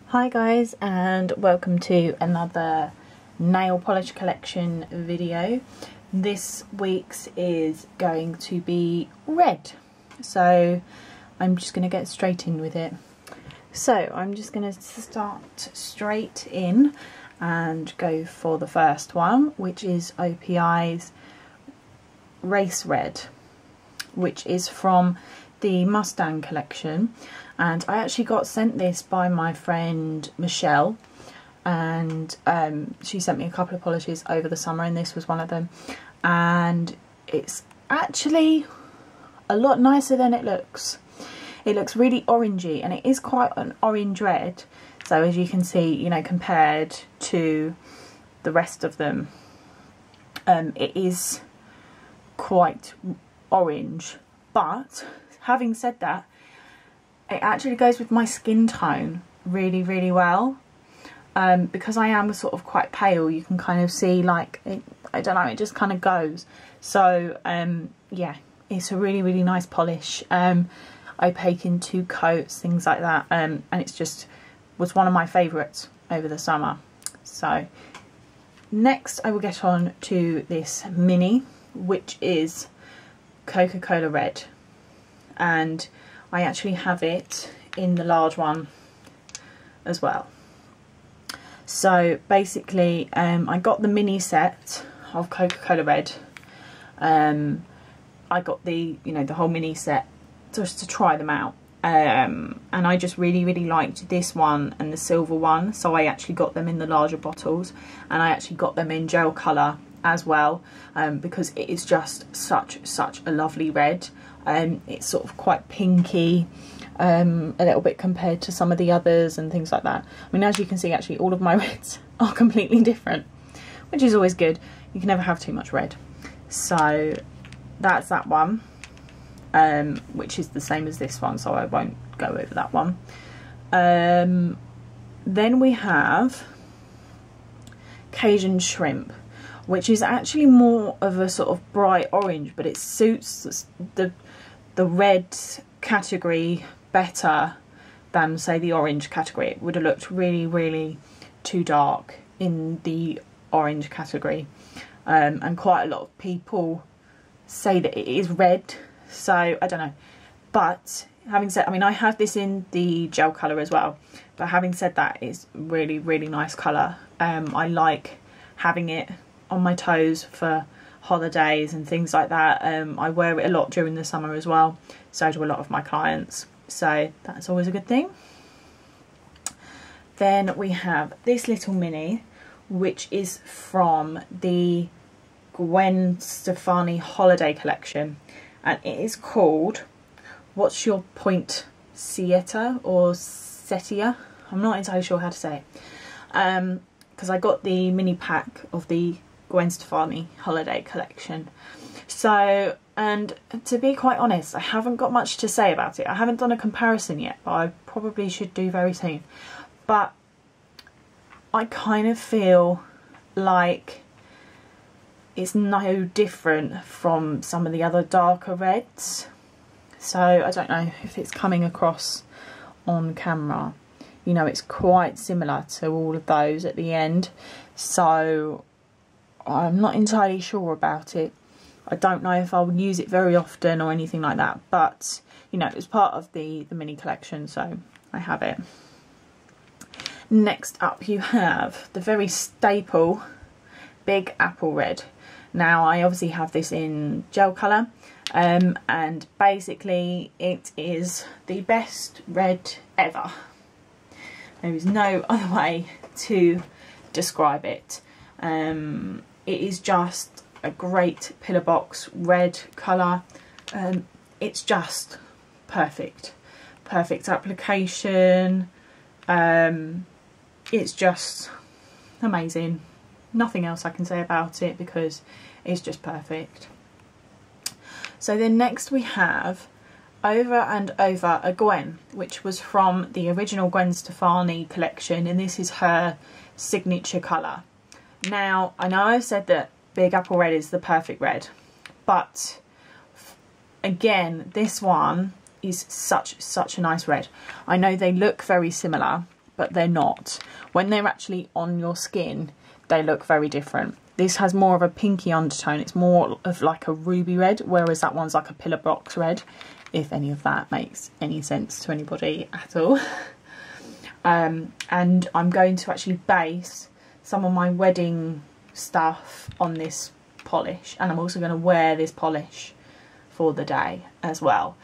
Hi guys, and welcome to another nail polish collection video. This week's is going to be red, so I'm just going to get straight in with it. So I'm just going to start straight in and go for the first one, which is OPI's Race Red, which is from the Mustang collection. And I actually got sent this by my friend Michelle, and she sent me a couple of polishes over the summer, and this was one of them. And it's actually a lot nicer than it looks. It looks really orangey, and it is quite an orange red. So as you can see, you know, compared to the rest of them, it is quite orange. But having said that, it actually goes with my skin tone really, really well. Because I am sort of quite pale, you can kind of see, like, I don't know, it just kind of goes. So, yeah, it's a really, really nice polish. I bake in 2 coats, things like that. And it's just was one of my favourites over the summer. So, next I will get on to this mini, which is Coca-Cola Red. And I actually have it in the large one as well. So basically, I got the mini set of Coca-Cola Red. I got the, you know, the whole mini set just to try them out. And I just really, really liked this one and the silver one. So I actually got them in the larger bottles, and I actually got them in gel colour as well, because it is just such a lovely red. It's sort of quite pinky, a little bit compared to some of the others and things like that. I mean, as you can see, actually all of my reds are completely different, which is always good. You can never have too much red. So that's that one, which is the same as this one, so I won't go over that one. Then we have Cajun Shrimp, which is actually more of a sort of bright orange, but it suits the red category better than, say, the orange category. It would have looked really, really too dark in the orange category. And quite a lot of people say that it is red, so I don't know. But having said, I mean, I have this in the gel colour as well, but having said that, it's really, really nice colour. I like having it on my toes for holidays and things like that. I wear it a lot during the summer as well, so do a lot of my clients, so that's always a good thing. Then we have this little mini, which is from the Gwen Stefani holiday collection, and it is called What's Your Poinsettia or Setia? I'm not entirely sure how to say it, because I got the mini pack of the Gwen Stefani holiday collection. So, and to be quite honest, I haven't got much to say about it. I haven't done a comparison yet, but I probably should do very soon. But I kind of feel like it's no different from some of the other darker reds. So I don't know if it's coming across on camera. You know, it's quite similar to all of those at the end. So I'm not entirely sure about it. I don't know if I'll use it very often or anything like that, but you know, it's part of the mini collection, so I have it. Next up you have the very staple Big Apple Red. Now I obviously have this in gel colour, and basically it is the best red ever. There is no other way to describe it. It is just a great pillar box red colour. It's just perfect application. It's just amazing. Nothing else I can say about it because it's just perfect. So then next we have Over and Over a Gwen, which was from the original Gwen Stefani collection, and this is her signature colour. Now, I know I've said that Big Apple Red is the perfect red, but again, this one is such a nice red. I know they look very similar, but they're not. When they're actually on your skin, they look very different. This has more of a pinky undertone. It's more of like a ruby red, whereas that one's like a pillar box red, if any of that makes any sense to anybody at all. And I'm going to actually base some of my wedding stuff on this polish, and I'm also going to wear this polish for the day as well,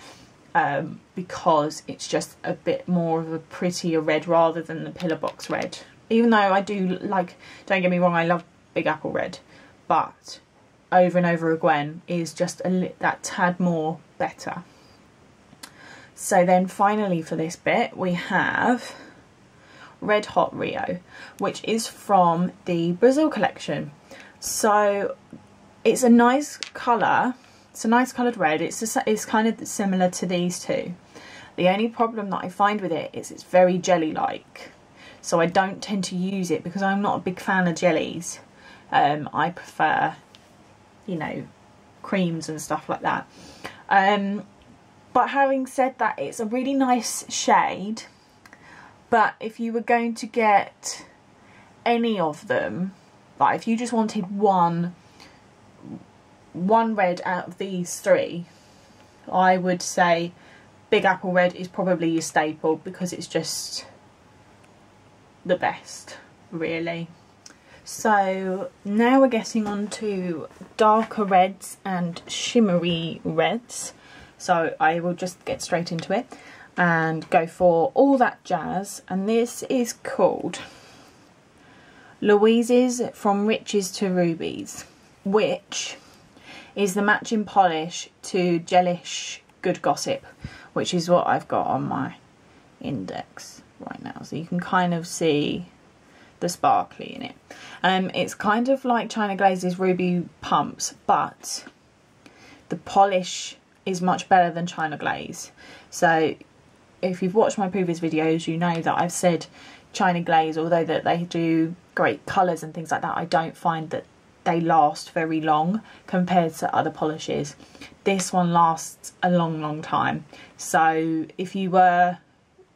because it's just a bit more of a prettier red rather than the pillar box red. Even though I do like, don't get me wrong, I love Big Apple Red, but Over and Over Again is just that tad more better. So then finally for this bit we have Red Hot Rio, which is from the Brazil collection. So it's a nice colour, it's a nice coloured red. It's kind of similar to these two. The only problem that I find with it is it's very jelly like, so I don't tend to use it because I'm not a big fan of jellies. I prefer, you know, creams and stuff like that. But having said that, it's a really nice shade. But if you were going to get any of them, like if you just wanted one red out of these three, I would say Big Apple Red is probably your staple because it's just the best, really. So now we're getting on to darker reds and shimmery reds. So I will just get straight into it and go for All That Jazz, and this is called Louise's From Riches to Rubies, which is the matching polish to Gelish Good Gossip, which is what I've got on my index right now. So you can kind of see the sparkly in it. It's kind of like China Glaze's Ruby Pumps, but the polish is much better than China Glaze. So if you've watched my previous videos, you know that I've said China Glaze, although that they do great colours and things like that, I don't find that they last very long compared to other polishes. This one lasts a long time. So if you were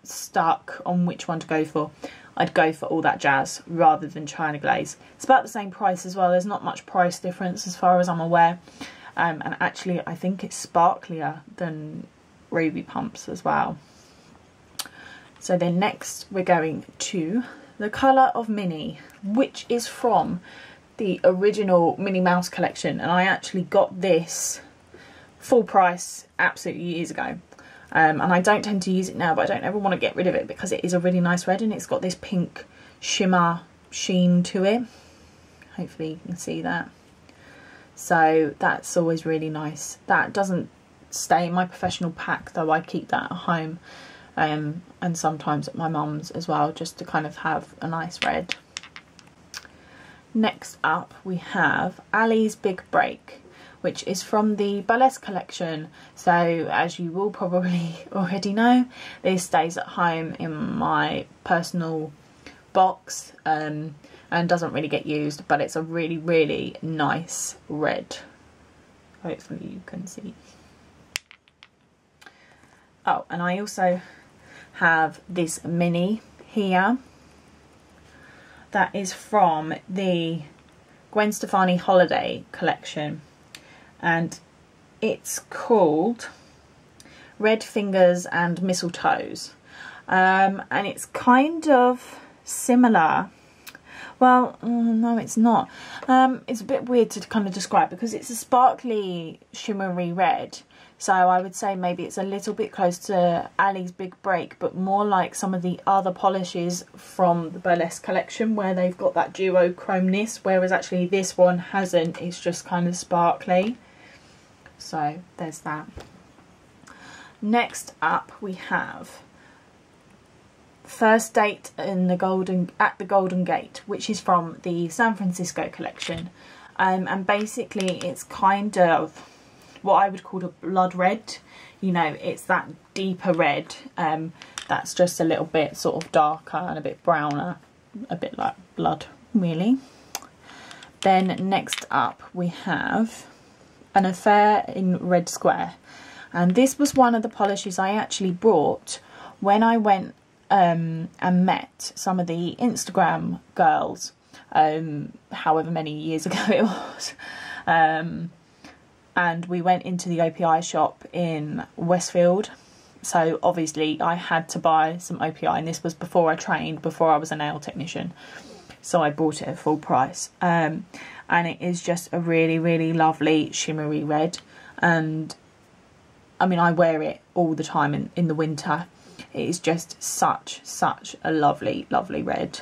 stuck on which one to go for, I'd go for All That Jazz rather than China Glaze. It's about the same price as well. There's not much price difference as far as I'm aware. And actually I think it's sparklier than Ruby Pumps as well. So then next we're going to The Colour of Minnie, which is from the original Minnie Mouse collection, and I actually got this full price absolutely years ago. And I don't tend to use it now, but I don't ever want to get rid of it because it is a really nice red and it's got this pink shimmer sheen to it. Hopefully you can see that. So that's always really nice. That doesn't stay in my professional pack though, I keep that at home. And sometimes at my mum's as well, just to kind of have a nice red. Next up we have Ali's Big Break, which is from the Burlesque collection. So as you will probably already know, this stays at home in my personal box and doesn't really get used, but it's a really nice red. Hopefully you can see. Oh, and I also have this mini here that is from the Gwen Stefani Holiday collection, and it's called Red Fingers and Mistletoes, and it's kind of similar. Well, no, it's not. It's a bit weird to kind of describe because it's a sparkly shimmery red. So I would say maybe it's a little bit close to Ali's Big Break, but more like some of the other polishes from the Burlesque collection where they've got that duochromeness, whereas actually this one hasn't. It's just kind of sparkly. So there's that. Next up we have First Date at the Golden Gate, which is from the San Francisco collection. And basically it's kind of what I would call a blood red. You know, it's that deeper red that's just a little bit sort of darker and a bit browner, a bit like blood really. Then next up we have An Affair in Red Square, and this was one of the polishes I actually brought when I went and met some of the Instagram girls, however many years ago it was, and we went into the OPI shop in Westfield. So obviously I had to buy some OPI, and this was before I trained, before I was a nail technician, so I bought it at full price. And it is just a really, really lovely shimmery red, and I mean, I wear it all the time in the winter. It is just such a lovely red.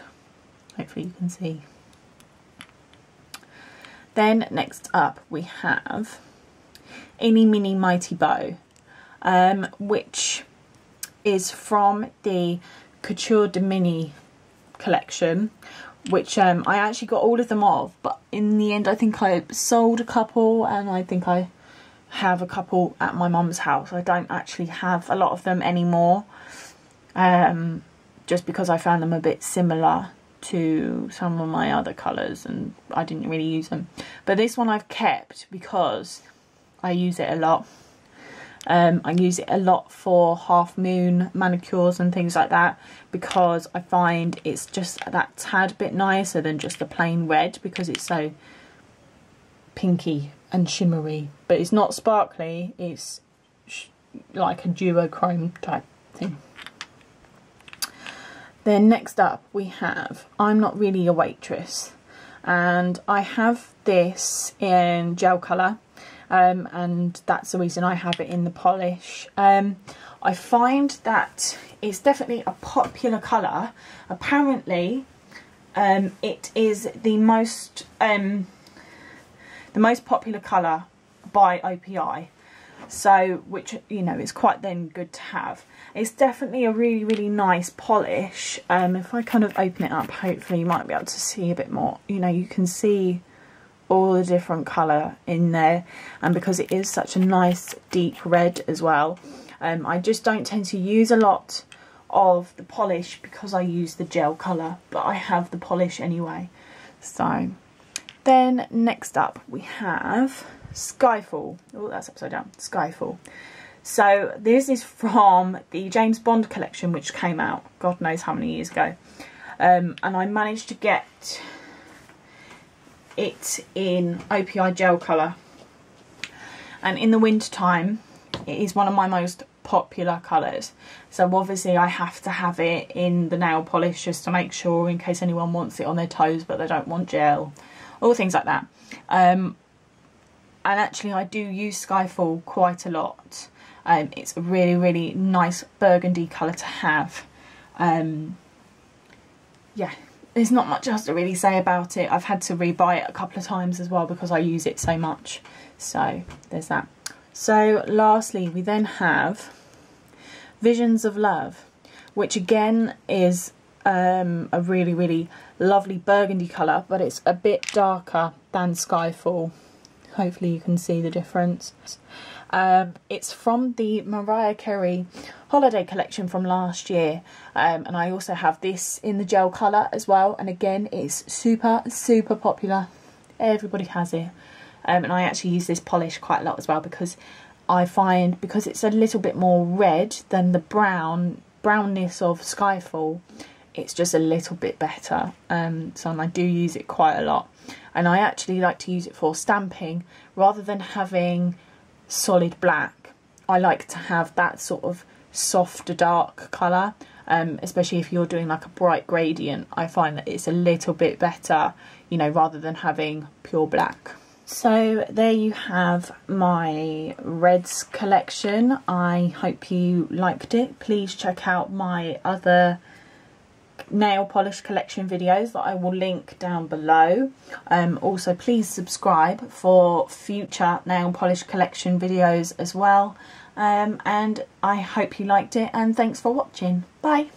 Hopefully you can see. Then next up we have Eeny Meeny Mighty Bow, which is from the Couture de Mini collection, which I actually got all of them of, but in the end I think I sold a couple, and I think I have a couple at my mum's house. I don't actually have a lot of them anymore, just because I found them a bit similar to some of my other colours and I didn't really use them. But this one I've kept because I use it a lot. I use it a lot for half moon manicures and things like that, because I find it's just that tad bit nicer than just a plain red, because it's so pinky and shimmery, but it's not sparkly, it's like a duochrome type thing. Then next up we have I'm Not Really a Waitress, and I have this in gel colour, and that's the reason I have it in the polish. I find that it's definitely a popular colour. Apparently it is the most popular colour by OPI, so which, you know, is quite then good to have. It's definitely a really nice polish. If I kind of open it up, hopefully you might be able to see a bit more. You know, you can see all the different colour in there, and because it is such a nice deep red as well, I just don't tend to use a lot of the polish because I use the gel colour, but I have the polish anyway. So then next up we have Skyfall. Oh, that's upside down. Skyfall. So this is from the James Bond collection, which came out God knows how many years ago, and I managed to get it in OPI gel colour, and in the winter time it is one of my most popular colours, so obviously I have to have it in the nail polish just to make sure, in case anyone wants it on their toes but they don't want gel, all things like that. And actually I do use Skyfall quite a lot. It's a really nice burgundy colour to have. Yeah, there's not much else to really say about it. I've had to rebuy it a couple of times as well because I use it so much. So there's that. So lastly we then have Visions of Love, which again is a really lovely burgundy colour, but it's a bit darker than Skyfall. Hopefully you can see the difference. It's from the Mariah Carey holiday collection from last year, and I also have this in the gel colour as well, and again it's super popular. Everybody has it, and I actually use this polish quite a lot as well, because I find, because it's a little bit more red than the brownness of Skyfall, it's just a little bit better. So I do use it quite a lot, and I actually like to use it for stamping rather than having solid black. I like to have that sort of softer dark colour, especially if you're doing like a bright gradient. I find that it's a little bit better, you know, rather than having pure black. So there you have my reds collection. I hope you liked it. Please check out my other nail polish collection videos that I will link down below. Also please subscribe for future nail polish collection videos as well, and I hope you liked it, and thanks for watching. Bye.